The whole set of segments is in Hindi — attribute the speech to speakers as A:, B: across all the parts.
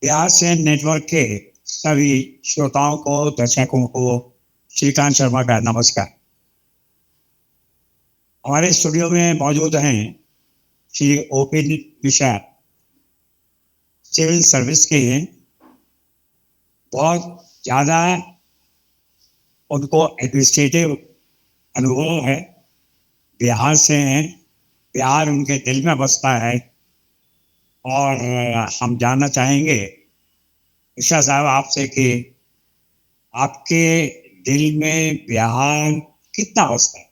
A: बिहार से नेटवर्क के सभी श्रोताओं को, दर्शकों को श्रीकांत शर्मा का नमस्कार। हमारे स्टूडियो में मौजूद हैं श्री ओपी विशाल, सिविल सर्विस के हैं। बहुत ज़्यादा उनको एडमिनिस्ट्रेटिव अनुभव है, बिहार से हैं, बिहार उनके दिल में बसता है। और हम जानना चाहेंगे विशाल साहब आपसे कि आपके दिल में बिहार कितना बसता है?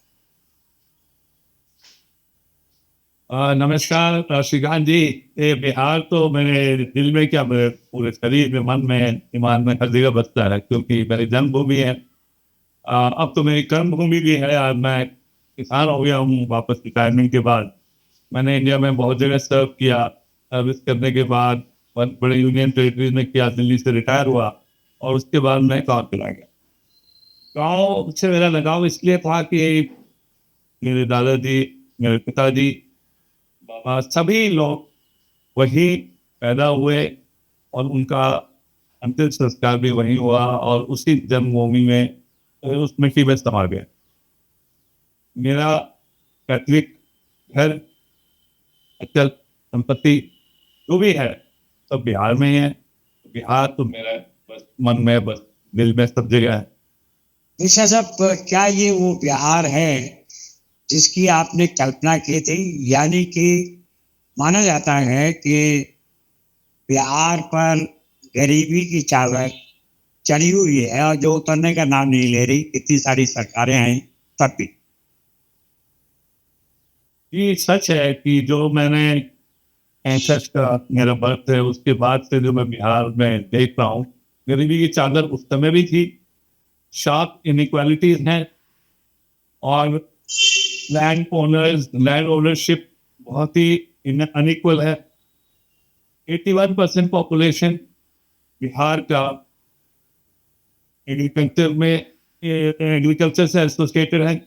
B: नमस्कार श्रीकांत जी। ये बिहार तो मेरे दिल में क्या, मेरे पूरे शरीर में, मन में, ईमान में हर जगह बसता है, क्योंकि मेरी जन्मभूमि है। अब तो मेरी कर्मभूमि भी है। आज मैं किसान हो गया हूँ वापस रिटायरमेंट के बाद। मैंने इंडिया में बहुत जगह सर्व किया। सर्विस करने के बाद बड़े यूनियन टेरिटरीज में किया, दिल्ली से रिटायर हुआ और उसके बाद मैं गाँव चला गया। गाँव से मेरा लगाव इसलिए था कि मेरे दादाजी, मेरे पिताजी, सभी लोग वही पैदा हुए और उनका अंतिम संस्कार भी वही हुआ और उसी जन्मभूमि में उस मिट्टी में समा गया। मेरा पैतृक घर, अचल संपत्ति जो भी है सब बिहार में ही है। बिहार तो मेरा बस मन में, बस दिल में, सब जगह है।
A: विशाल साहब, क्या ये वो बिहार है जिसकी आपने कल्पना की थी? यानी कि माना जाता है कि बिहार पर गरीबी की चादर चढ़ी हुई है और जो उतरने का नाम नहीं ले रही। इतनी सारी सरकारें हैं तब भी।
B: ये सच है कि जो मैंने 65 का मेरा बर्थ है, उसके बाद से जो मैं बिहार में देख रहा हूँ, गरीबी की चादर उस समय भी थी, शार्प इनइक्वालिटीज हैं और लैंड ओनरशिप बहुत ही अनइक्वल है। 81% पॉपुलेशन बिहार का एग्रीकल्चर से एसोसिएटेड है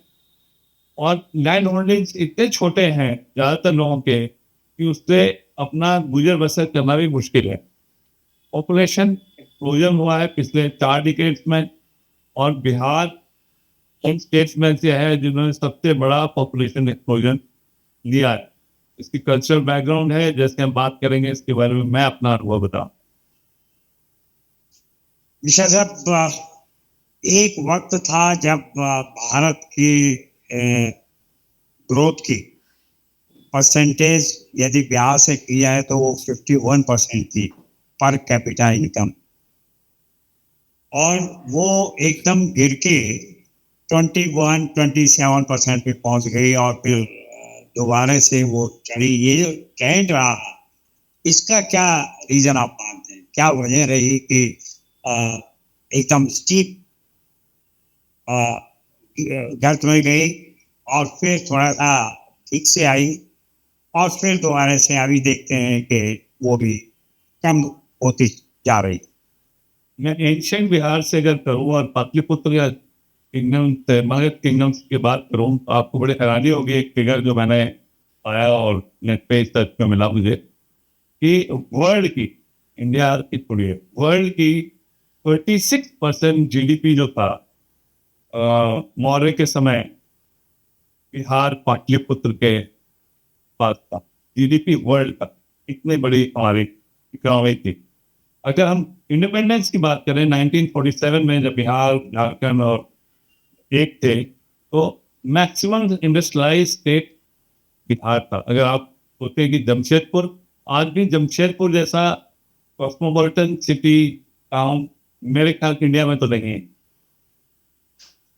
B: और लैंड होल्डिंग्स इतने छोटे हैं ज़्यादातर लोगों के कि उससे अपना गुजर बसर करना भी मुश्किल है। पॉपुलेशन एक्सप्लोजन हुआ है पिछले 4 डिकेड्स में और बिहार उन स्टेट्स में से है जिन्होंने सबसे बड़ा पॉपुलेशन एक्सप्लोजन लिया है। इसकी कल्चरल बैकग्राउंड है, जैसे हम बात करेंगे इसके बारे में, मैं अपना अनुभव बताऊं।
A: विशाल साहब, एक वक्त था जब भारत की ग्रोथ की परसेंटेज यदि बिहार से किया है तो वो 51% थी पर कैपिटा इनकम, और वो एकदम गिर के 21-27% पे पहुंच गई और फिर दोबारा से वो चढ़ी। ये जो ट्रेंड रहा, इसका क्या रीजन आप मानते हैं? क्या वजह रही कि एकदम स्टीप गर्त में गई और फिर थोड़ा सा ठीक से आई और फिर दोबारा से अभी देखते हैं कि वो भी कम होती जा रही?
B: मैं एंशियंट बिहार से अगर करूँ और पाटलिपुत्र या किंगडम, मगध किंगडम्स की बात करूँ तो आपको बड़ी हैरानी होगी। एक फिगर जो मैंने आया और नेट पे सर्च में मिला मुझे कि वर्ल्ड की, इंडिया की छोड़िए, वर्ल्ड की 36% जीडीपी जो था मौर्य के समय, बिहार पाटलिपुत्र के पास था। जीडीपी वर्ल्ड का, इतनी बड़ी हमारी इकोनॉमी थी। अगर हम इंडिपेंडेंस की बात करें 1947 में, जब बिहार, झारखंड और एक थे, तो मैक्सिमम इंडस्ट्रियलाइज स्टेट बिहार था। अगर आप सोचते कि जमशेदपुर, आज भी जमशेदपुर जैसा कॉस्मोपॉलिटन सिटी टाउन मेरे ख्याल इंडिया में तो नहीं है।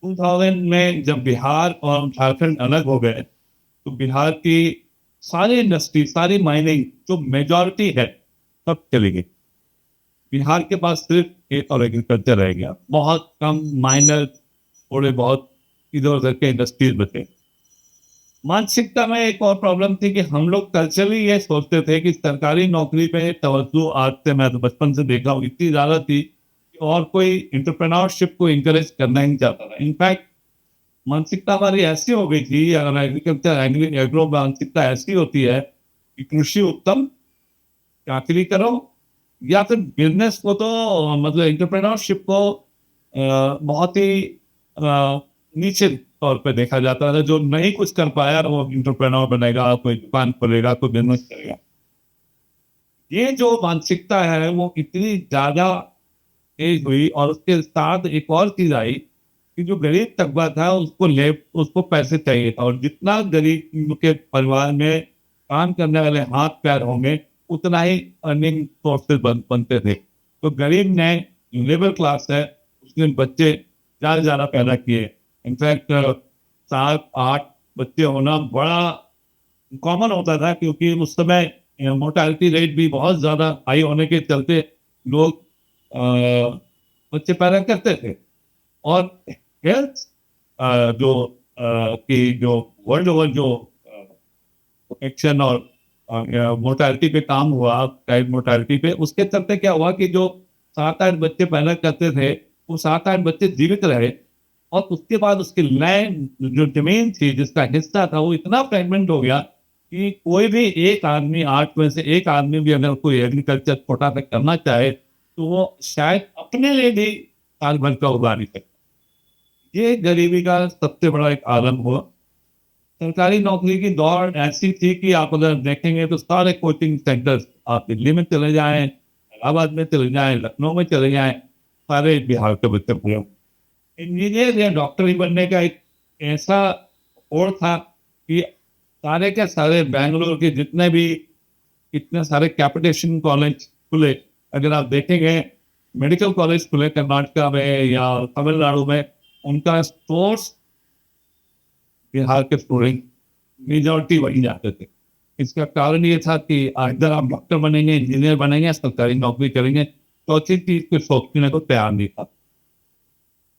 B: 2000 में जब बिहार और झारखंड अलग हो गए तो बिहार की सारी इंडस्ट्री, सारी माइनिंग जो मेजॉरिटी है, सब चली गई। बिहार के पास सिर्फ एक और एग्रीकल्चर रह गया। बहुत कम माइनर, थोड़े बहुत इधर उधर के इंडस्ट्रीज बचे। मानसिकता में एक और प्रॉब्लम थी कि हम लोग कल्चरली ये सोचते थे कि सरकारी नौकरी पे तवज्जो, आज से मैं तो बचपन से देखा हूँ, इतनी ज्यादा थी कि और कोई इंटरप्रेन्योरशिप को इंकरेज करना ही नहीं चाहता था। इनफैक्ट मानसिकता हमारी ऐसी हो गई थी, अगर एग्रीकल्चर एग्रो मानसिकता ऐसी होती है कि कृषि उत्तम, चाकरी करो, या फिर बिजनेस को तो मतलब एंटरप्रेन्योरशिप को बहुत ही नीचे तौर पे देखा जाता है। जो नहीं कुछ कर पाया वो एंटरप्रेन्योर बनेगा, कोई दुकान खोलेगा, कोई बिजनेस करेगा। ये जो मानसिकता है वो इतनी ज्यादा तेज हुई, और उसके साथ एक और चीज आई कि जो गरीब तबका था उसको पैसे चाहिए था, और जितना गरीब के परिवार में काम करने वाले हाथ पैर होंगे उतना ही अर्निंग सोर्सेज बनते थे। तो गरीब ने, लेबर क्लास है, उसने बच्चे ज्यादा ज्यादा पैदा किए। इनफैक्ट 7-8 बच्चे होना बड़ा कॉमन होता था, क्योंकि उस समय मोर्टालिटी रेट भी बहुत ज्यादा हाई होने के चलते लोग बच्चे पैदा करते थे। और हेल्थ जो की जो वर्ल्ड ओवर जो एक्शन और मोर्टालिटी पे काम हुआ, चाइल्ड मोर्टालिटी पे, उसके चलते क्या हुआ कि जो 7-8 बच्चे पैदा करते थे वो 7-8 बच्चे जीवित रहे, और उसके बाद उसकी लैंड जो जमीन थी जिसका हिस्सा था वो इतना फ्रेगमेंट हो गया कि कोई भी एक आदमी, 8 में से एक आदमी भी अगर कोई एग्रीकल्चर छोटा सा करना चाहे तो वो शायद अपने लिए भी साल भर का उगा नहीं सकता। ये गरीबी का सबसे बड़ा एक आलम हुआ। सरकारी नौकरी की दौड़ ऐसी थी कि आप अगर देखेंगे तो सारे कोचिंग सेंटर्स, आप दिल्ली में चले जाएं, इलाहाबाद में चले जाएं, लखनऊ में चले जाएं, सारे बिहार के बच्चे पूरे इंजीनियर या डॉक्टर ही बनने का एक ऐसा और था कि सारे के सारे बैंगलोर के जितने भी इतने सारे कैपिटेशन कॉलेज खुले, अगर आप देखेंगे मेडिकल कॉलेज खुले कर्नाटका में या तमिलनाडु में, उनका सोर्स बिहार के स्टूडेंट मेजॉरिटी वही जाते थे। इसका कारण ये था कि अगर आप डॉक्टर बनेंगे, इंजीनियर बनेंगे, सरकारी नौकरी करेंगे, चौथी चीज को सोचने को तैयार नहीं था।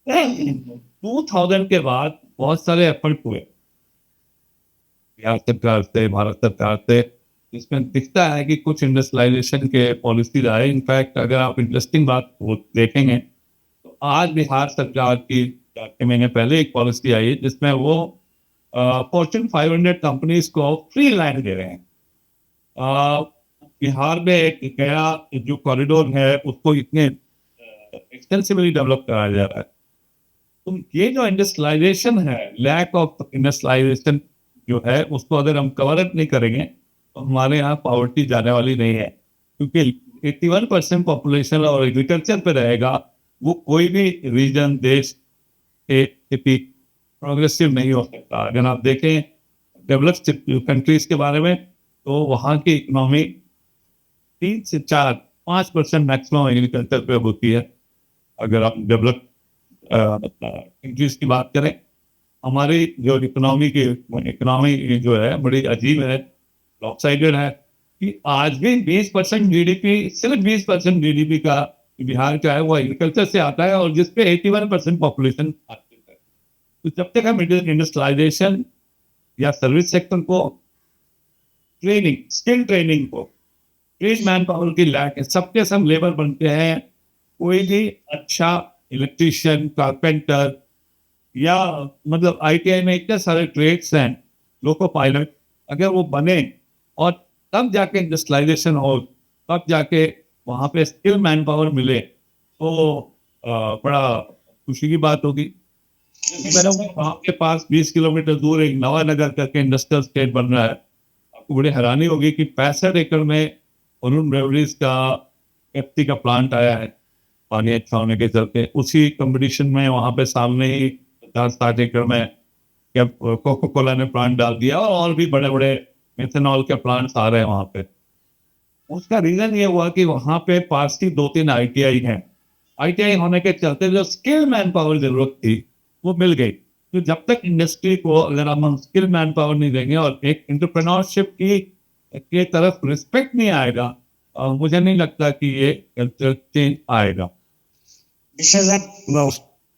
B: 2000 के बाद बहुत सारे एफर्ट हुए बिहार सरकार से, भारत सरकार से, जिसमें दिखता है कि कुछ इंडस्ट्रियलाइजेशन के पॉलिसीज आए। इनफैक्ट अगर आप इंटरेस्टिंग बात देखेंगे तो आज बिहार सरकार की 4 महीने पहले एक पॉलिसी आई जिसमें वो फॉर्च्यून 500 कंपनीज को फ्री लैंड दे रहे हैं। बिहार में एक गया जो कॉरिडोर है उसको इतने एक्सटेंसिवली डेवलप कराया जा रहा है। तो ये जो इंडस्ट्रियलाइजेशन है, लैक ऑफ इंडस्ट्रियलाइजेशन जो है, उसको अगर हम कवर अप नहीं करेंगे तो हमारे यहाँ पॉवर्टी जाने वाली नहीं है, क्योंकि 81% पॉपुलेशन और एग्रीकल्चर पे रहेगा, वो कोई भी रीजन, देश के प्रोग्रेसिव नहीं हो सकता। अगर आप देखें डेवलप्ड कंट्रीज के बारे में तो वहाँ की इकोनॉमी 3 से 4-5% मैक्सिमम एग्रीकल्चर पे होती है। अगर आप डेवलप्ड कंट्रीज की बात करें, हमारी जो इकोनॉमी जो है बड़ी अजीब है, लॉपसाइडेड है, कि आज भी 20% जीडीपी, सिर्फ 20% जीडीपी का बिहार का है वो एग्रीकल्चर से आता है, और जिसपे 81% पॉपुलेशन आती है। तो जब तक हम इंडस्ट्रियलाइजेशन या सर्विस सेक्टर को ट्रेनिंग, स्किल ट्रेनिंग को, ट्रेड मैन पावर की लैक है, सबके सब लेबर बनते हैं। कोई भी अच्छा इलेक्ट्रीशियन, कारपेंटर या मतलब आईटीआई में इतने सारे ट्रेड्स हैं, लोको पायलट, अगर वो बने और तब जाके इंडस्ट्रियलाइजेशन हो, तब जाके वहाँ पे स्किल मैन पावर मिले, तो बड़ा खुशी की बात होगी। वहाँ के पास 20 किलोमीटर दूर एक नवानगर करके इंडस्ट्रियल स्टेट बन रहा है। आपको बड़ी हैरानी होगी कि 65 एकड़ में अरुण ब्रेवरीज का एफटी का प्लांट आया है पानी अच्छा होने के चलते। उसी कंपटीशन में वहाँ पे सामने ही 50-60 एकड़ में कोको कोला ने प्लांट डाल दिया, और भी बड़े बड़े मेथनॉल के प्लांट्स आ रहे हैं वहाँ पे। उसका रीजन ये हुआ कि वहाँ पे पास ही 2-3 आईटीआई हैं। आईटीआई होने के चलते जो स्किल मैन पावर जरूरत थी वो मिल गई। तो जब तक इंडस्ट्री को अगर हम स्किल मैन पावर नहीं देंगे और एक एंटरप्रेन्योरशिप की तरफ रिस्पेक्ट नहीं आएगा, मुझे नहीं लगता कि ये कल्चर चेंज आएगा।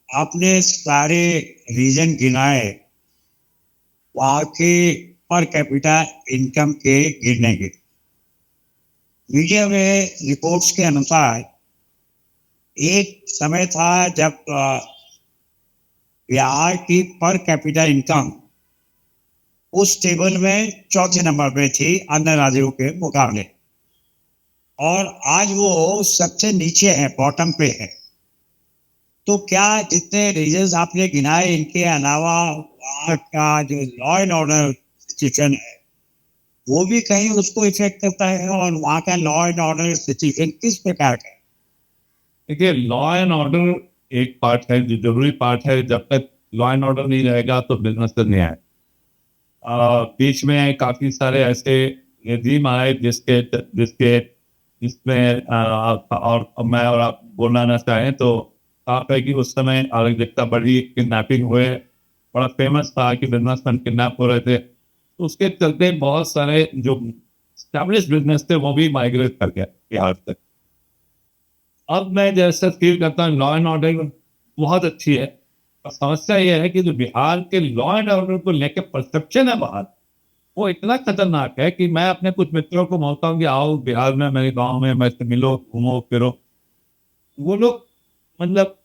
A: आपने सारे रीजन गिनाए वहाँ के पर कैपिटा इनकम के गिरने के। मीडिया में रिपोर्ट्स के अनुसार एक समय था जब बिहार की पर कैपिटा इनकम उस टेबल में चौथे नंबर पे थी अन्य राज्यों के मुकाबले। और आज वो सबसे नीचे है, बॉटम पे है। तो क्या जितने रीजन्स आपने गिनाए इनके अलावा वहाँ का जो लॉ एंड ऑर्डर सिचुएशन है वो भी कहीं उसको इफेक्ट करता है, और वहाँ का लॉ एंड ऑर्डर सिचुएशन किस प्रकार का है?
B: देखिए, लॉ एंड ऑर्डर एक पार्ट है, जो जरूरी पार्ट है। जब तक लॉ एंड ऑर्डर नहीं रहेगा तो बिजनेस तो नहीं आए। बीच में काफी सारे ऐसे रिजीम आए जिसके जिसके जिसमें और मैं और आप बोलना ना चाहें तो आप है कि उस समय अराजकता बढ़ी, किडनैपिंग हुए, बड़ा फेमस था कि बिजनेसमैन किडनैप हो रहे थे। तो उसके चलते बहुत सारे जो स्टैब्लिश बिजनेस थे वो भी माइग्रेट कर गया बिहार तक। अब मैं जैसा फील करता हूँ लॉ एंड ऑर्डर बहुत अच्छी है, और समस्या यह है कि जो बिहार के लॉ एंड ऑर्डर को लेकर परसेप्शन है बाहर, वो इतना खतरनाक है कि मैं अपने कुछ मित्रों को बोलता हूँ कि आओ बिहार में, मेरे गांव में, मैं से मिलो, घूमो फिरो। वो लोग मतलब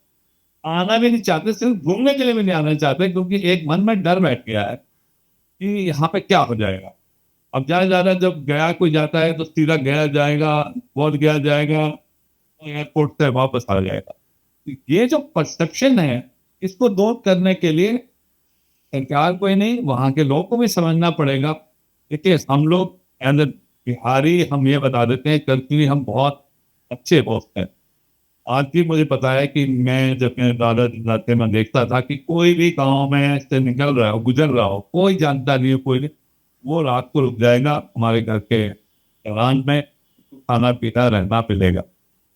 B: आना भी नहीं चाहते, सिर्फ घूमने के लिए भी नहीं आना चाहते, क्योंकि एक मन में डर बैठ गया है कि यहाँ पे क्या हो जाएगा। अब ज्यादा जब गया कोई जाता है तो सीधा गया जाएगा, बोध गया जाएगा, एयरपोर्ट से वापस आ जाएगा। तो ये जो परसेप्शन है, इसको दूर करने के लिए सरकार को ही नहीं, वहां के लोगों को भी समझना पड़ेगा। देखिए, हम लोग एज बिहारी हम ये बता देते हैं कल्चरली हम बहुत अच्छे दोस्त हैं। आज भी मुझे पता है कि मैं जब मेरे दादा दादा में देखता था कि कोई भी गांव में से निकल रहा हो, गुजर रहा हो, कोई जानता नहीं है, कोई नहीं, वो रात को रुक जाएगा हमारे घर के दौरान में, खाना पीना रहना मिलेगा।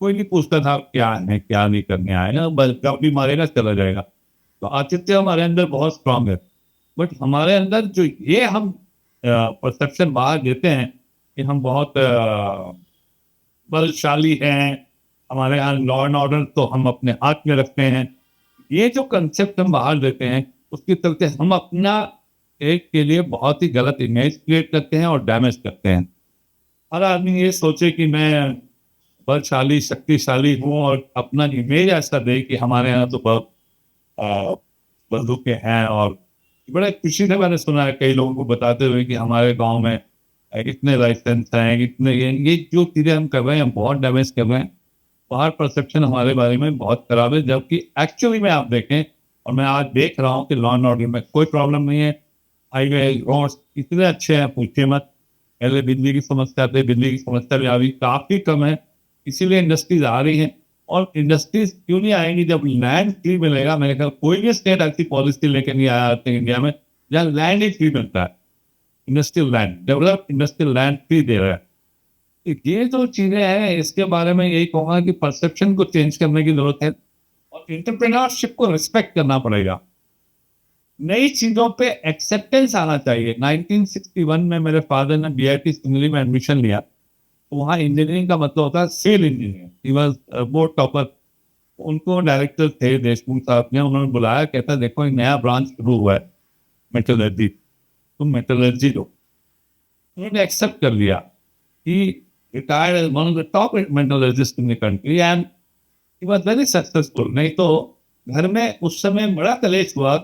B: कोई नहीं पूछता था क्या है, क्या नहीं करने आए ना, बस जब भी मारेगा चला जाएगा। तो आतिथ्य हमारे अंदर बहुत स्ट्रांग है। बट हमारे अंदर जो ये हम परसेप्शन बाहर देते हैं कि हम बहुत बलशाली हैं, हमारे यहाँ लॉ एंड ऑर्डर तो हम अपने हाथ में रखते हैं, ये जो कंसेप्ट हम बाहर देते हैं उसके चलते हम अपना एक के लिए बहुत ही गलत इमेज क्रिएट करते हैं और डैमेज करते हैं। हर आदमी ये सोचे कि मैं बलशाली शक्तिशाली हूँ और अपना इमेज ऐसा दे कि हमारे यहाँ तो बहुत अ, बंदूकें हैं। और बड़े खुशी से मैंने सुना है कई लोगों को बताते हुए कि हमारे गांव में इतने लाइसेंस हैं, इतने ये जो चीज़ें हम कर रहे हैं बहुत डैमेज कर रहे हैं। बाहर परसेप्शन हमारे बारे में बहुत खराब है, जबकि एक्चुअली में आप देखें, और मैं आज देख रहा हूँ कि लॉ एंड ऑर्डर में कोई प्रॉब्लम नहीं है। हाईवे रोड्स इतने अच्छे हैं, पूछिए मत। पहले बिजली की समस्या थी, बिजली की समस्या भी अभी काफी कम है, इसीलिए इंडस्ट्रीज आ रही हैं। और इंडस्ट्रीज क्यों नहीं आएंगी जब लैंड फ्री मिलेगा। मेरे ख्याल कोई भी स्टेट ऐसी पॉलिसी लेकर नहीं आया इंडिया में जहाँ लैंड ही फ्री मिलता है। Industrial land, develop industrial land free दे रहा है। तो ये जो चीजें हैं इसके बारे में यही कहूंगा कि परसेप्शन को चेंज करने की जरूरत है, और एंटरप्रेन्योरशिप को रिस्पेक्ट करना पड़ेगा। नई चीजों पे एक्सेप्टेंस आना चाहिए। 1961 में मेरे फादर ने बीआईटी सिंगली में एडमिशन लिया, तो वहाँ इंजीनियरिंग का मतलब होता है civil engineer. He was board topper. उनको डायरेक्टर थे देशमुख साहब ने, उन्होंने बुलाया, कहता देखो एक नया ब्रांच शुरू हुआ है मेटलर्जी, तुम मेटलर्जी लो। उन्होंने एक्सेप्ट कर लिया। He retired one of the top metallurgist in the country and he was very successful. नहीं तो घर में उस समय बड़ा कलेश हुआ,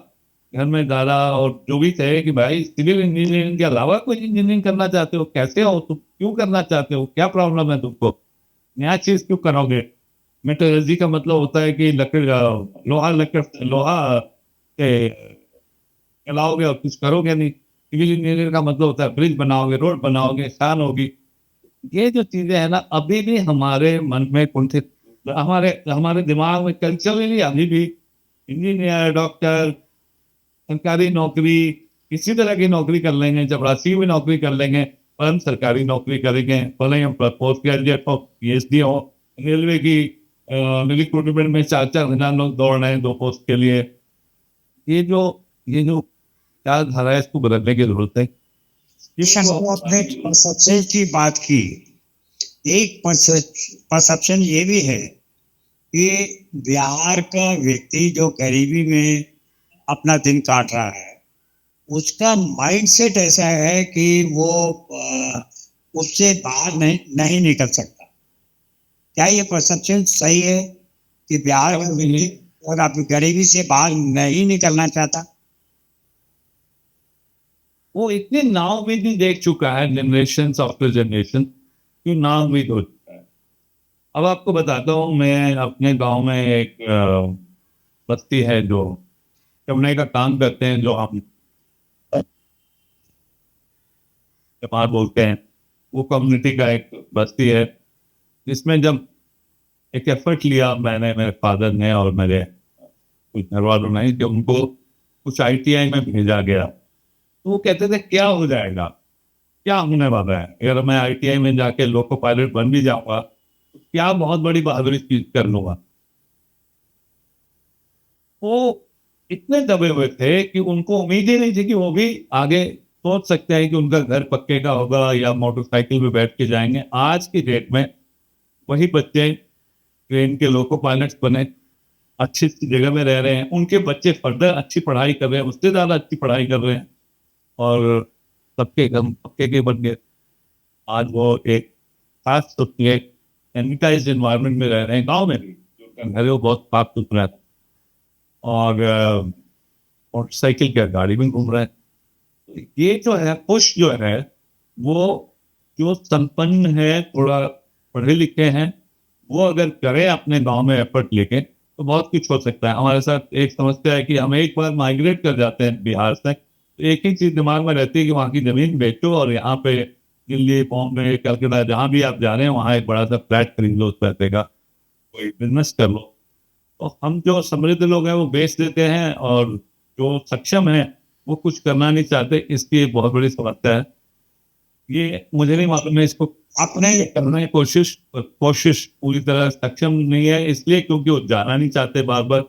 B: घर में दादा और जो भी थे कि भाई सिविल इंजीनियरिंग के अलावा कोई इंजीनियरिंग करना चाहते हो, कैसे हो तुम, क्यों करना चाहते हो, क्या प्रॉब्लम है तुमको, नया चीज क्यों करोगे। मेटलर्जी का मतलब होता है कि लकड़ी लोहा लकड़ लोहा के चलाओगे और कुछ करोगे नहीं। सिविल इंजीनियर का मतलब होता है ब्रिज बनाओगे, रोड बनाओगे, शान होगी। ये जो चीजें हैं ना अभी भी हमारे मन में कुंठित, हमारे हमारे दिमाग में कल्चरली अभी भी इंजीनियर, डॉक्टर, सरकारी नौकरी, किसी तरह की नौकरी कर लेंगे, चपरासी भी नौकरी कर लेंगे, पर हम सरकारी नौकरी करेंगे, भले ही हम पोस्ट ग्रेजुएट हो, पीएचडी हो। रेलवे की रिक्रूटमेंट में 4-4 हजार लोग दौड़ रहे हैं 2 पोस्ट के लिए। ये जो क्या धारा है इसको बदलने की जरूरत है।
A: आपने परसेप्शन की बात की, एक परसेप्शन ये भी है कि बिहार का व्यक्ति जो गरीबी में अपना दिन काट रहा है उसका माइंडसेट ऐसा है कि वो उससे बाहर नहीं निकल सकता। क्या ये परसेप्शन सही है कि बिहार का व्यक्ति और आप गरीबी से बाहर नहीं निकलना चाहता?
B: वो इतने नाव में भी देख चुका है, जनरेशन आफ्टर जनरेशन, क्यों नाव में हो चुका है। अब आपको बताता हूँ, मैं अपने गांव में एक बस्ती है जो चमड़े का काम करते हैं, जो हम चमार बोलते हैं। वो कम्युनिटी का एक बस्ती है, जिसमें जब एक एफर्ट लिया मैंने, मेरे फादर ने और मेरे कुछ घर वालों ने, कि उनको कुछ आईटीआई में भेजा गया। तो वो कहते थे क्या हो जाएगा, क्या होने वाला है, अगर मैं आईटीआई में जाके लोको पायलट बन भी जाऊंगा तो क्या बहुत बड़ी बहादुरी चीज कर लूंगा। वो इतने दबे हुए थे कि उनको उम्मीद ही नहीं थी कि वो भी आगे सोच सकते हैं कि उनका घर पक्के का होगा या मोटरसाइकिल में बैठ के जाएंगे। आज की डेट में वही बच्चे ट्रेन के लोको पायलट्स बने, अच्छी अच्छी जगह में रह रहे हैं, उनके बच्चे फर्दर अच्छी पढ़ाई कर रहे हैं, उससे ज्यादा अच्छी पढ़ाई कर रहे हैं, और सबके घर पक्के के बन गए। आज वो एक खास एक सैनिटाइज एनवायरनमेंट में रह रहे हैं, गांव में भी जो उनका घर है वो बहुत साफ सुथरा है, और मोटरसाइकिल का गाड़ी में घूम रहा है। ये जो है पुश जो है, वो जो संपन्न है, थोड़ा पढ़े लिखे हैं, वो अगर करे अपने गांव में एफर्ट लेके तो बहुत कुछ हो सकता है। हमारे साथ एक समस्या है कि हम एक बार माइग्रेट कर जाते हैं बिहार से, तो एक ही चीज दिमाग में रहती है कि वहाँ की जमीन बेचो और यहाँ पे दिल्ली, बॉम्बे, कलकत्ता, जहां भी आप जा रहे हैं वहां एक बड़ा सा फ्लैट खरीद लो, उस पैसे का कोई बिजनेस कर लो। तो हम जो समृद्ध लोग हैं वो बेच देते हैं, और जो सक्षम है वो कुछ करना नहीं चाहते। इसकी एक बहुत बड़ी समस्या है। ये मुझे नहीं मालूम है इसको
A: आपने
B: करने की कोशिश पूरी तरह सक्षम नहीं है, इसलिए क्योंकि वो जाना नहीं चाहते। बार बार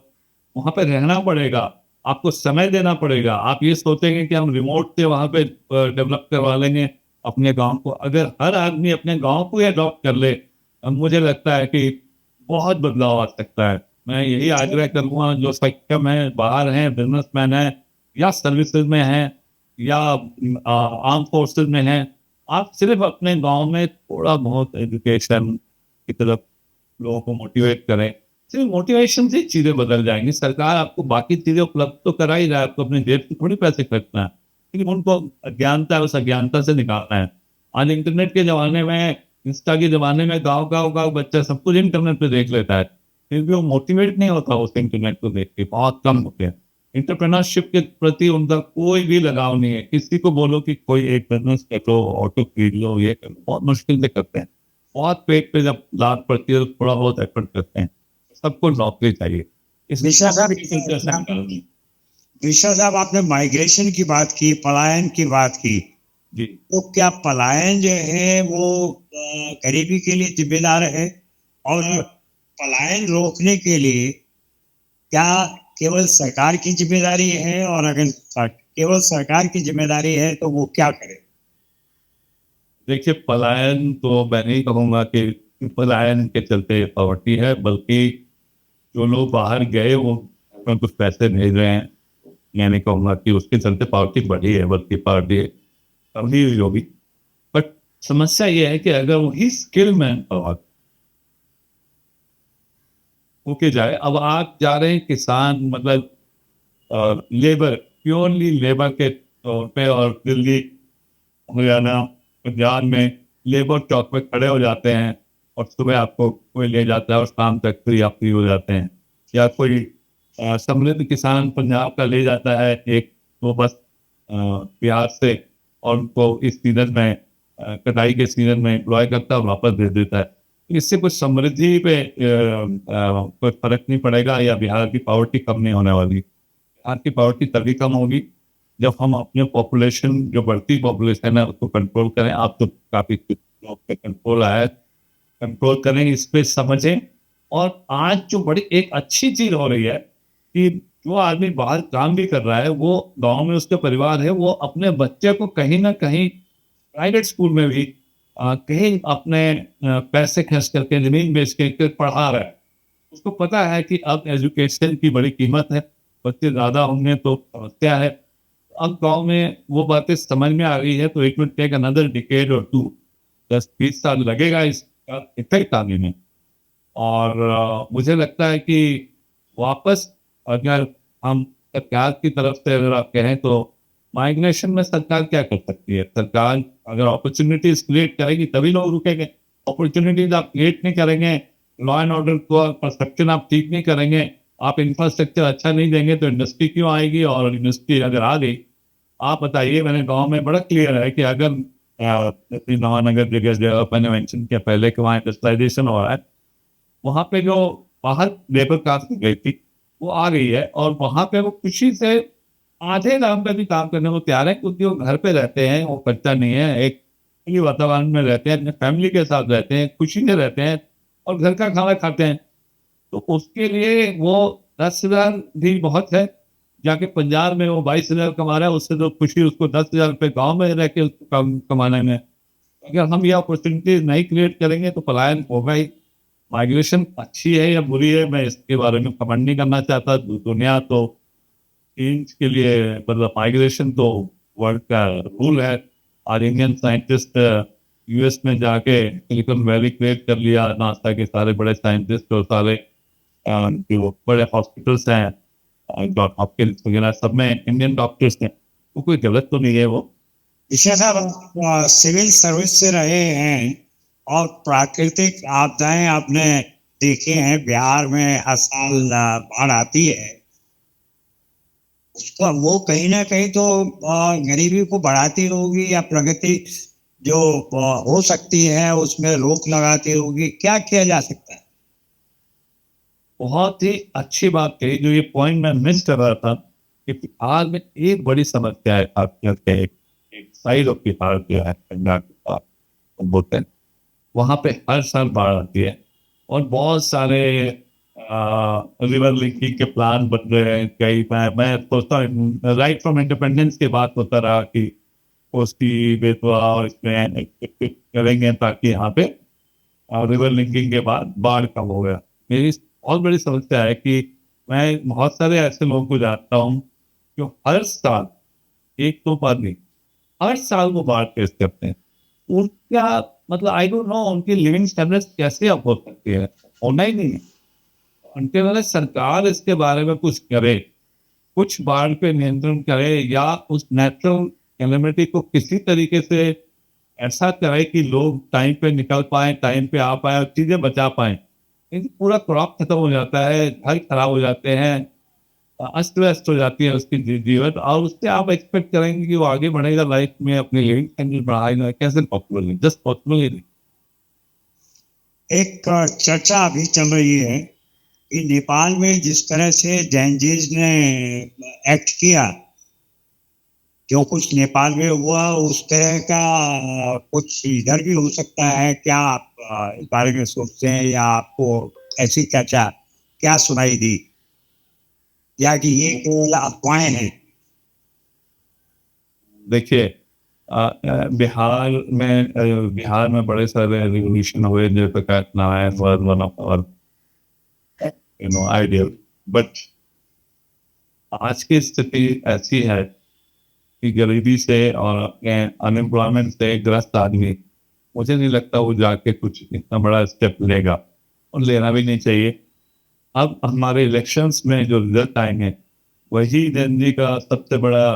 B: वहां पे रहना पड़ेगा, आपको समय देना पड़ेगा। आप ये सोचेंगे कि हम रिमोट से वहां पे डेवलप करवा लेंगे अपने गांव को। अगर हर आदमी अपने गांव को अडॉप्ट कर ले, मुझे लगता है कि बहुत बदलाव आ सकता है। मैं यही आग्रह करूंगा, जो सक्षम है, बाहर हैं, बिजनेसमैन है, या सर्विसेज में है, या आर्म फोर्सेज में है, आप सिर्फ अपने गांव में थोड़ा बहुत एजुकेशन की तरफ लोगों को मोटिवेट करें। सिर्फ मोटिवेशन से चीजें बदल जाएंगी। सरकार आपको बाकी चीजें उपलब्ध तो करा ही रहा है, आपको अपने जेब से थोड़ी पैसे खर्चना है, लेकिन उनको अज्ञानता है, उस अज्ञानता से निकालना है। आज इंटरनेट के जमाने में, इंस्टा के जमाने में, गाँव गाँव गाँव बच्चा सब कुछ इंटरनेट पे देख लेता है, फिर भी वो मोटिवेट नहीं होता उस इंटरनेट को देख के, बहुत कम होते हैं। इंटरप्रेन्योरशिप के प्रति उनका कोई भी लगाव नहीं है। किसी को बोलो कि कोई एक बिजनेस कर लो, ऑटो खरीद लो, ये कर लो, बहुत मुश्किल से करते हैं। बहुत पेट पे जब लात पड़ती है तो थोड़ा बहुत एफर्ट करते हैं। सबको नौकरी चाहिए। इस
A: विशा साहब
B: जी।
A: विशा साहब, आपने माइग्रेशन की बात की, पलायन की बात की, तो क्या पलायन जो है वो गरीबी के लिए जिम्मेदार है? और पलायन रोकने के लिए क्या केवल सरकार की जिम्मेदारी है? और अगर केवल सरकार की जिम्मेदारी है तो वो क्या करे?
B: देखिए, पलायन तो मैं नहीं कहूंगा कि पलायन के चलते पॉवर्टी है, बल्कि जो लोग बाहर गए वो अपना कुछ पैसे भेज रहे हैं। मैं नहीं कहूंगा कि उसके चलते पॉवर्टी बढ़ी है, बल्कि पॉवर्टी कमी हुई होगी। बट समस्या ये है कि अगर वही स्किल मैन पावर होके जाए, अब आप जा रहे हैं किसान, मतलब लेबर, प्योरली लेबर के तौर पे, और दिल्ली, हरियाणा, पंजाब में लेबर चौक पे खड़े हो जाते हैं, और सुबह आपको कोई ले जाता है और शाम तक फ्री आप फ्री हो जाते हैं। या कोई समृद्ध किसान पंजाब का ले जाता है एक दो बस बिहार से, और उनको इस सीजन में कटाई के सीजन में एम्प्लॉय करता है और वापस दे देता है। इससे कुछ समृद्धि पे कोई फर्क नहीं पड़ेगा, या बिहार की पॉवर्टी कम नहीं होने वाली। बिहार की पॉवर्टी तभी कम होगी जब हम अपने पॉपुलेशन, जो बढ़ती पॉपुलेशन है, उसको कंट्रोल करें। आप तो काफी लोग पे कंट्रोल आया है, कंट्रोल करें, इस पे समझें। और आज जो बड़ी एक अच्छी चीज हो रही है कि जो आदमी बाहर काम भी कर रहा है, वो गांव में उसका परिवार है, वो अपने बच्चे को कहीं ना कहीं प्राइवेट स्कूल में भी कहीं अपने पैसे खर्च करके, जमीन बेच के पढ़ा रहा है। उसको पता है कि अब एजुकेशन की बड़ी कीमत है, बच्चे ज्यादा होंगे तो समस्या है। अब गांव में वो बातें समझ में आ गई है, तो it will take another decade और 2, 10-20 साल लगेगा इसका इफेक्ट आने में। और मुझे लगता है कि वापस अगर हम सरकार की तरफ से अगर आप कहें, तो माइग्रेशन में सरकार क्या कर सकती है? सरकार अगर अपॉर्चुनिटीज क्रिएट करेगी तभी लोग रुकेंगे। अपॉर्चुनिटीज आप क्रिएट नहीं करेंगे लॉ एंड ऑर्डर को परसेप्शन आप ठीक नहीं करेंगे, आप इंफ्रास्ट्रक्चर अच्छा नहीं देंगे तो इंडस्ट्री क्यों आएगी? और इंडस्ट्री अगर आ गई, आप बताइए, मैंने गांव में बड़ा क्लियर है कि अगर नवानगर जगह जगह मैंने मेंशन किया पहले कि वहाँ इंडस्ट्रियलाइजेशन हो रहा है, वहाँ पे जो बाहर लेबर कास्ट गई थी वो आ गई है, और वहाँ पे वो खुशी से आधे दाम पे भी काम करने को तैयार है, क्योंकि वो घर पे रहते हैं, वो कच्चा नहीं है, एक खुली वातावरण में रहते हैं, अपने फैमिली के साथ रहते हैं, खुशी से रहते हैं और घर का खाना खाते हैं। तो उसके लिए वो 10,000 भी बहुत है, जाके पंजाब में वो 22,000 कमा रहा है, उससे तो खुशी उसको 10,000 रुपये गाँव में रह के उसको कमाने में। अगर हम ये अपॉर्चुनिटीज नहीं क्रिएट करेंगे तो पलायन होगा ही। माइग्रेशन अच्छी है या बुरी है, मैं इसके बारे में कमेंट नहीं करना चाहता। दुनिया तो चेंज के लिए, मतलब माइग्रेशन तो वर्ल्ड का रूल है। और इंडियन साइंटिस्ट यूएस में जाके सिलिकॉन वैली क्रिएट कर लिया, नासा के सारे बड़े साइंटिस्ट और सारे जो बड़े हॉस्पिटल्स हैं, जॉन हॉपकिंस वगैरह, सब में इंडियन डॉक्टर्स हैं, वो कोई गलत तो नहीं है वो।
A: विशेष साहब सिविल सर्विस से रहे हैं और प्राकृतिक आपदाएं आपने देखे हैं, बिहार में हर साल बाढ़ आती है, उसका वो कहीं ना कहीं तो गरीबी को बढ़ाती होगी या प्रगति जो हो सकती है उसमें रोक लगाती होगी, क्या किया जा सकता है?
B: बहुत ही अच्छी बात कही, जो ये पॉइंट मैं मिस कर रहा था कि बिहार में एक बड़ी समस्या है, आपके एक साइड ऑफ बिहार जो है पंजाब के पास, हम बोलते हैं, वहाँ पे हर साल बाढ़ आती है और बहुत सारे रिवर लिंकिंग के प्लान बन रहे हैं। कई मैं सोचता हूँ राइट फ्रॉम इंडिपेंडेंस के बाद होता रहा कि कोसी बेतवा और इसमें करेंगे ताकि यहाँ पे रिवर लिंकिंग के बाद बाढ़ कम हो गया। मेरी बहुत बड़ी समस्या है कि मैं बहुत सारे ऐसे लोगों को जानता हूँ जो हर साल, एक दो बार नहीं, हर साल वो बाढ़ फेस करते हैं। उनका मतलब आई डोंट नो उनकी लिविंग स्टैंडर्ड्स कैसे अप हो सकती है, होना ही नहीं है। उनके वाले सरकार इसके बारे में कुछ करे, कुछ बाढ़ पे नियंत्रण करे, या उस नेचुरल कैलेमिटी को किसी तरीके से ऐसा करे कि लोग टाइम पे निकल पाए, टाइम पे आ पाए और चीजें बचा पाए। पूरा क्रॉप खत्म हो जाता है, घर खराब हो जाते हैं, अस्त व्यस्त हो जाती है उसकी जीवन, और उससे आप एक्सपेक्ट करेंगे कि वो आगे बढ़ेगा लाइफ में, अपनी लिविंग स्टैंडर्ड बढ़ाएगा, कैसे पॉसिबल नहीं, जस्ट पॉसिबल ही नहीं।
A: एक चर्चा अभी चल रही है कि नेपाल में जिस तरह से जैनजीज ने एक्ट किया, जो कुछ नेपाल में हुआ उस तरह का कुछ इधर भी हो सकता है क्या? आप इस बारे में सोचते हैं या आपको ऐसी चर्चा क्या सुनाई दी, या कि ये केवल अफवाहें हैं?
B: देखिए, बिहार में बड़े सारे रिवोल्यूशन हुए, Jayaprakash Narayan was one of our ideal, but आज की स्थिति ऐसी है कि गरीबी से और अनएम्प्लॉयमेंट से ग्रस्त आदमी, मुझे नहीं लगता वो जाके कुछ इतना बड़ा स्टेप लेगा, और लेना भी नहीं चाहिए। अब हमारे इलेक्शंस में जो रिजल्ट आएंगे वही जनजी का सबसे बड़ा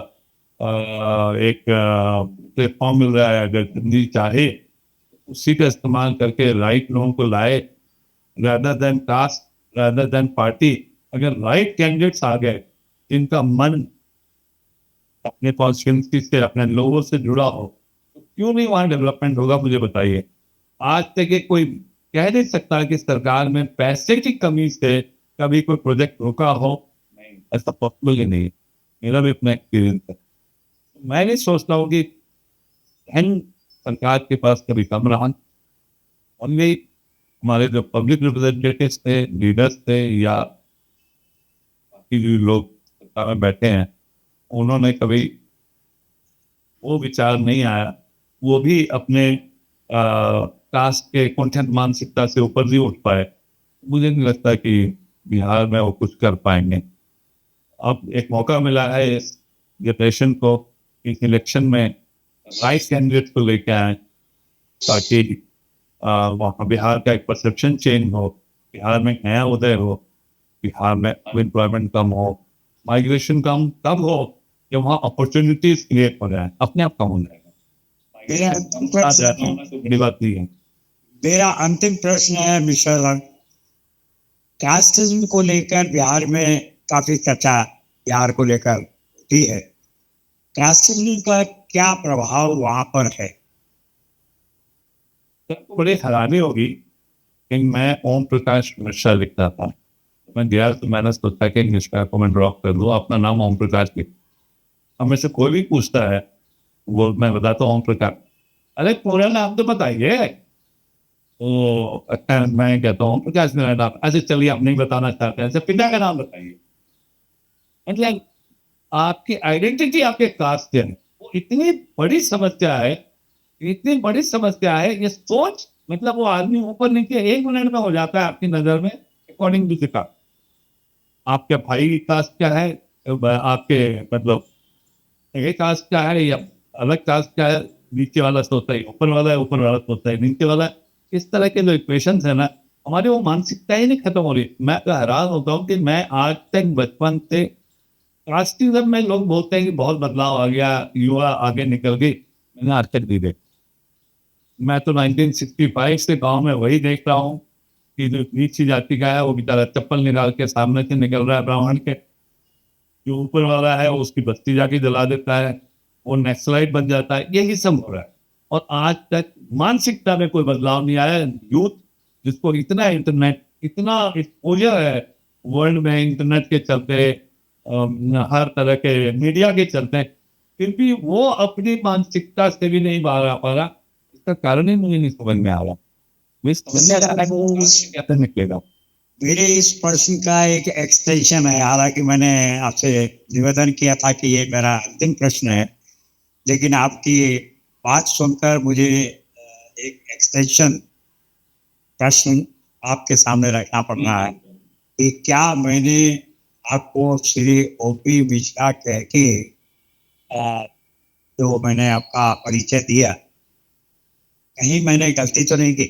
B: एक प्लेटफॉर्म मिल रहा है। अगर जनजी चाहे उसी का इस्तेमाल करके राइट लोगों को लाए, rather than caste, rather than party, अगर राइट कैंडिडेट्स आ गए जिनका मन अपने कॉन्स्टिट्यूंसी से, अपने लोगों से जुड़ा हो, तो क्यों नहीं वहां डेवलपमेंट होगा? मुझे बताइए। आज तक एक कोई कह नहीं सकता कि सरकार में पैसे की कमी से कभी कोई प्रोजेक्ट रुका हो, नहीं, ऐसा पॉसिबल ही नहीं। मेरा भी अपना एक्सपीरियंस है। मैं नहीं सोचता हूँ कि धन सरकार के पास कभी कम रहा। ओनली हमारे जो पब्लिक रिप्रेजेंटेटिव्स थे, लीडर्स थे, या बाकी जो लोग सरकार में बैठे हैं, उन्होंने कभी वो विचार नहीं आया, वो भी अपने कास्ट के कुंठित मानसिकता से ऊपर नहीं उठ पाए। मुझे नहीं लगता कि बिहार में वो कुछ कर पाएंगे। अब एक मौका मिला है इस जनरेशन को इस इलेक्शन में राइट कैंडिडेट को लेके आए, ताकि वहाँ बिहार का एक परसेप्शन चेंज हो, बिहार में नया उदय हो, बिहार में अनएम्प्लॉयमेंट कम हो, माइग्रेशन कम तब हो कि वहाँ अपॉर्चुनिटीज क्रिएट हो जाए, अपने आप कम हो जाएगा।
A: मेरा अंतिम प्रश्न है मिस्टर, कास्टिज्म को लेकर बिहार में काफी चर्चा बिहार को लेकर होती है। कास्टिज्म का क्या प्रभाव वहां पर है?
B: सबको बड़ी हैरानी होगी कि मैं ओम प्रकाश मिश्रा लिखता था। मैं गया तो मैंने सोचा कि मिश्रा को मैं ड्रॉप कर दूं, अपना नाम ओम प्रकाश लिख। अब मेरे से कोई भी पूछता है, वो मैं बताता हूँ ओम प्रकाश। अरे पूरा नाम तो बताइए। तो अच्छा मैं कहता हूँ प्रकाश मेरा नाम। अच्छा चलिए आप नहीं बताना चाहते हैं, अच्छा पिता का नाम बताइए। मतलब आपकी आइडेंटिटी आपके कास्ट से है, वो इतनी बड़ी समस्या है, इतनी बड़ी समस्या है। ये सोच मतलब वो आदमी ऊपर नीचे 1 मिनट में हो जाता है आपकी नजर में अकॉर्डिंग टू का। आपके भाई की कास्ट क्या है, आपके मतलब एक कास्ट क्या है या अलग कास्ट क्या है, नीचे वाला सोचता है ऊपर वाला है, ऊपर वाला सोचता है नीचे वाला है। इस तरह के जो इक्वेशन है ना, हमारी वो मानसिकता ही नहीं खत्म हो रही। मैं तो हैरान होता हूँ कि मैं आज तक बचपन से कास्टिज्म में लोग बोलते हैं कि बहुत बदलाव आ गया, युवा आगे निकल गई। मैंने आज तक नहीं देखा। मैं तो 1965 से गांव में वही देख रहा हूँ कि जो नीची जाति का है वो बेचारा चप्पल निकाल के सामने से निकल रहा है ब्राह्मण के, जो ऊपर वाला है वो उसकी बस्ती जाके जला देता है, वो नक्सलाइट बन जाता है। यही सब हो रहा है और आज तक मानसिकता में कोई बदलाव नहीं आया। यूथ जिसको इतना इंटरनेट, इतना एक्सपोजर है वर्ल्ड में इंटरनेट के चलते, हर तरह के मीडिया के चलते, फिर भी वो अपनी मानसिकता से भी नहीं बाहर आ पा रहा। इसका कारण ही मुझे नहीं समझ में आ रहा। मैं समझ में आ रहा है कैसे निकलेगा।
A: मेरे इस प्रश्न का एक एक्सटेंशन है, हालांकि मैंने आपसे निवेदन किया था कि ये मेरा अंतिम प्रश्न है, लेकिन आपकी बात सुनकर मुझे एक एक्सटेंशन प्रश्न आपके सामने रखना पड़ रहा है कि क्या मैंने आपको श्री ओपी मिश्रा कह के जो मैंने आपका परिचय दिया, कहीं मैंने गलती तो नहीं की?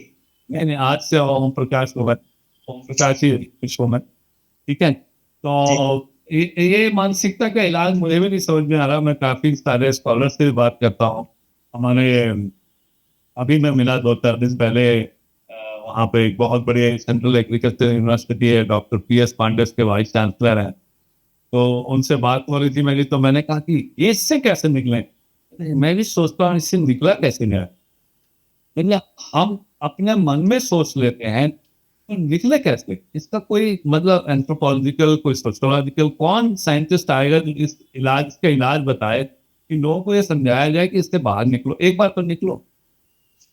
B: नहीं, आज से ओम प्रकाश ओम प्रकाश ही विश्व में, ठीक है। तो ये मानसिकता का इलाज मुझे भी नहीं समझ में आ रहा। मैं काफी सारे स्कॉलर से बात करता हूँ। हमारे अभी मैं मिला 2-4 दिन पहले, वहाँ पे एक बहुत बड़ी सेंट्रल एग्रीकल्चर यूनिवर्सिटी है, डॉक्टर PS पांडे के वाइस चांसलर हैं। तो उनसे बात हो रही थी मेरी, तो मैंने कहा कि ये इससे कैसे निकले। मैं भी सोचता हूँ इससे निकला कैसे नहीं। मतलब हम अपने मन में सोच लेते हैं तो निकले कैसे, इसका कोई मतलब एंथ्रोपोलॉजिकल, कोई सोशियोलॉजिकल, कौन साइंटिस्ट आएगा जो इस इलाज का इलाज बताए कि लोगों को ये समझाया जाए कि इससे बाहर निकलो, एक बार तो निकलो।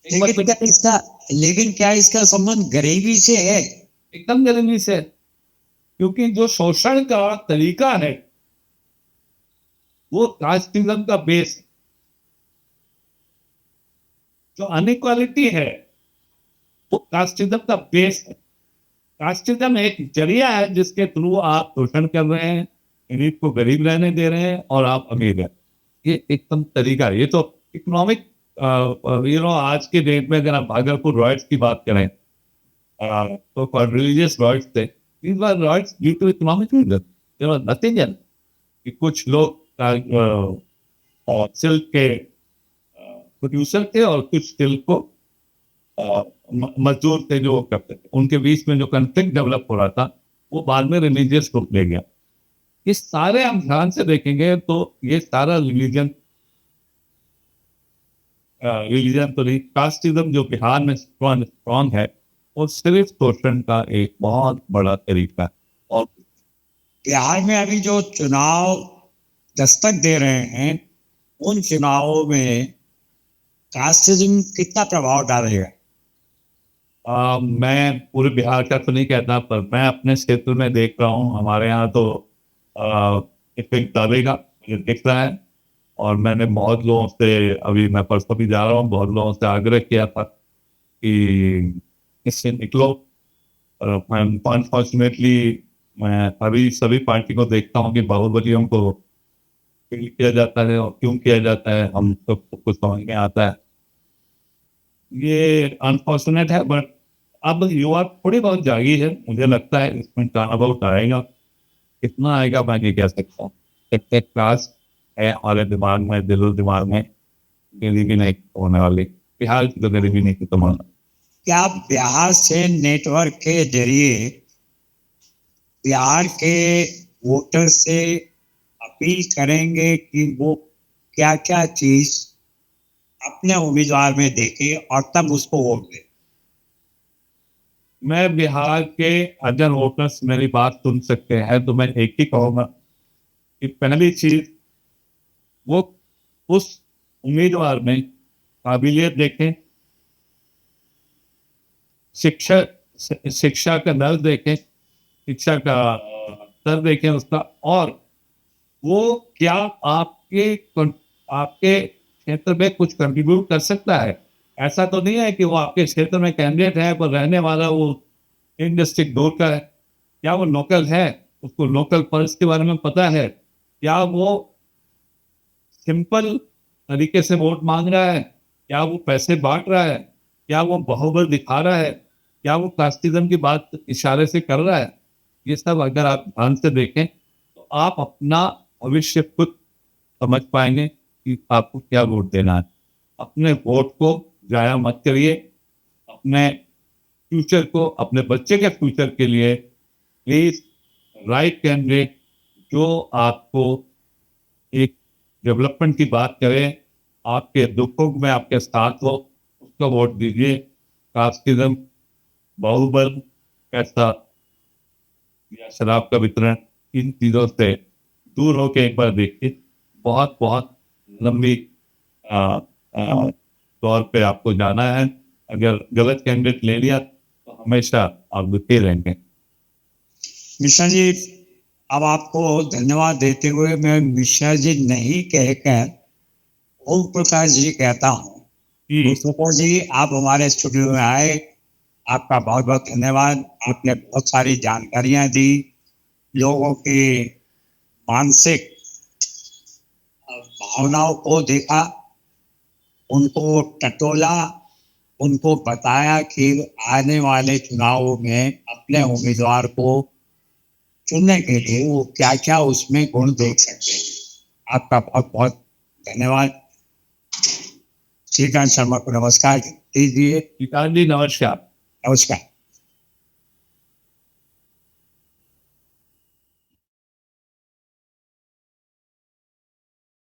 A: लेकिन क्या इसका संबंध गरीबी से है?
B: एकदम गरीबी से, क्योंकि जो शोषण का तरीका है वो कास्टिज्म का बेस, जो अनइक्वालिटी है वो कास्टिज्म का बेस है। कास्टिज्म एक जरिया है जिसके थ्रू आप शोषण कर रहे हैं, गरीब को गरीब रहने दे रहे हैं और आप अमीर हैं। ये एकदम तरीका है। ये तो इकोनॉमिक, आज के डेट में अगर आप भागलपुर रॉयट्स की बात करें, तो रिलीजियस रॉयट्स थे, these were riots due to economic reasons. There was nothing else. कि कुछ लोग सिल्क के प्रोड्यूसर थे और सिल्क को मजदूर थे जो करते थे। उनके बीच में जो कॉन्फ्लिक्ट डेवलप हो रहा था वो बाद में रिलीजियस ग्रुप ले गया। इस सारे हम ध्यान से देखेंगे तो ये सारा रिलीजन तो नहीं, कास्टिज्म जो बिहार में स्ट्रॉन्ग है वो सिर्फ शोषण का एक बहुत बड़ा तरीका है। और
A: बिहार में अभी जो चुनाव दस्तक दे रहे हैं, उन चुनावों में कास्टिज्म कितना प्रभाव डालेगा?
B: मैं पूरे बिहार का तो नहीं कहता, पर मैं अपने क्षेत्र में देख रहा हूँ। हमारे यहाँ तो इफेक्ट डालेगा, ये दिख रहा है। और मैंने बहुत लोगों से, अभी मैं परसों भी जा रहा हूँ, बहुत लोगों से आग्रह किया था कि इससे निकलो। अनफॉर्चुनेटली मैं अभी सभी पार्टी को देखता हूँ कि बाहुबलियों को किया जाता है, और क्यों किया जाता है हम तो कुछ समझ में आता है। ये अनफॉर्चुनेट है, बट अब युवा थोड़ी बहुत जागी है, मुझे लगता है इसमें टर्न अबाउट आएगा। कितना आएगा मैं नहीं कह सकता। एक क्लास है हमारे दिमाग में, दिलो दिमाग में, गरीबी नहीं होने वाली। बिहार की तो गरीबी नहीं खत्म होना।
A: क्या बिहार से नेटवर्क के जरिए बिहार के वोटर से अपील करेंगे कि वो क्या क्या चीज अपने उम्मीदवार में देखे और तब उसको वोट दें?
B: मैं बिहार के अगर वोटर्स मेरी बात सुन सकते हैं तो मैं एक ही कहूंगा कि पहली चीज वो उस उम्मीदवार में काबिलियत देखें, शिक्षा शिक्षा का दर देखें, शिक्षा का स्तर देखें उसका, और वो क्या आपके क्षेत्र में कुछ कंट्रीब्यूट कर सकता है। ऐसा तो नहीं है कि वो आपके क्षेत्र में कैंडिडेट है पर रहने वाला वो इन डिस्ट्रिक्ट दूर का है। क्या वो लोकल है, उसको लोकल पल्स के बारे में पता है, क्या वो सिंपल तरीके से वोट मांग रहा है, क्या वो पैसे बांट रहा है, क्या वो बाहुबल दिखा रहा है, क्या वो कास्टिज्म की बात इशारे से कर रहा है। ये सब अगर आप ध्यान से देखें तो आप अपना भविष्य खुद समझ पाएंगे कि आपको क्या वोट देना है। अपने वोट को जाया मत करिए। अपने फ्यूचर को, अपने बच्चे के फ्यूचर के लिए प्लीज राइट कैंडिडेट जो आपको एक डेवलपमेंट की बात करें, आपके दुखों में आपके साथ हो, उसको वोट दीजिए। कास्टिज्म, बाहुबल पैसा या शराब का वितरण, इन चीजों से दूर होके एक बार देखिए। बहुत बहुत लंबी तौर पे आपको जाना है। अगर गलत कैंडिडेट ले लिया तो हमेशा आप दुखी रहेंगे।
A: मिश्रा जी, अब आपको धन्यवाद देते हुए मैं मिश्रा जी नहीं कहकर ओम प्रकाश जी कहता हूँ। प्रकाश जी, आप हमारे स्टूडियो में आए, आपका बहुत बहुत धन्यवाद। आपने बहुत सारी जानकारियां दी, लोगों की मानसिक भावनाओं को देखा, उनको टटोला, उनको बताया कि आने वाले चुनावों में अपने उम्मीदवार को चुनने के लिए वो क्या क्या उसमें गुण देख सकते हैं। आपका बहुत बहुत धन्यवाद। श्रीकांत शर्मा को नमस्कार दीजिए।
B: श्रीकांत जी नमस्कार।
A: नमस्कार।